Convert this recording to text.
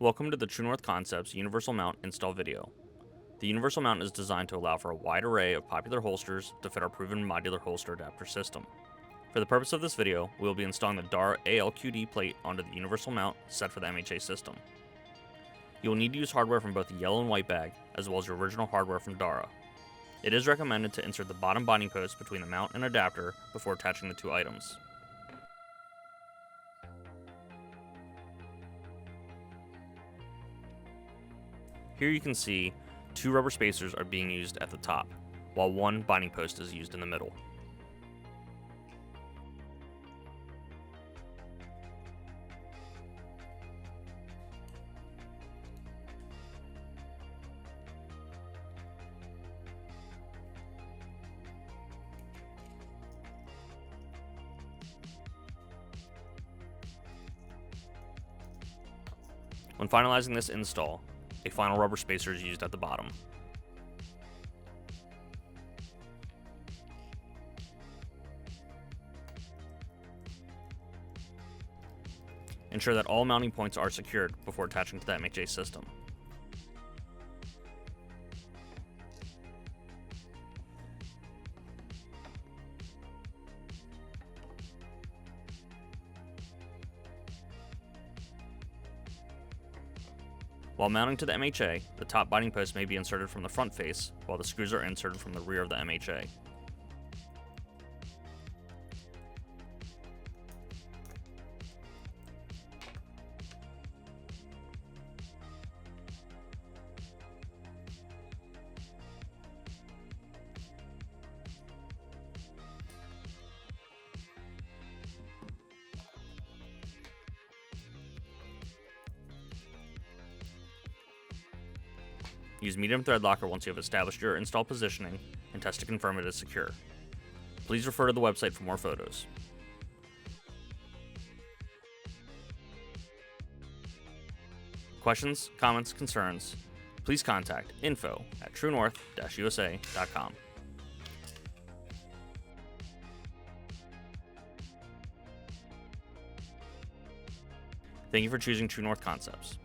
Welcome to the True North Concepts Universal Mount install video. The Universal Mount is designed to allow for a wide array of popular holsters to fit our proven modular holster adapter system. For the purpose of this video, we will be installing the DARA ALQD plate onto the Universal Mount set for the MHA system. You will need to use hardware from both the yellow and white bag, as well as your original hardware from DARA. It is recommended to insert the bottom binding post between the mount and adapter before attaching the two items. Here you can see two rubber spacers are being used at the top, while one binding post is used in the middle. When finalizing this install, a final rubber spacer is used at the bottom. Ensure that all mounting points are secured before attaching to the MHA system. While mounting to the MHA, the top binding post may be inserted from the front face, while the screws are inserted from the rear of the MHA. Use medium thread locker once you have established your install positioning and test to confirm it is secure. Please refer to the website for more photos. Questions, comments, concerns, please contact info@truenorth-usa.com. Thank you for choosing True North Concepts.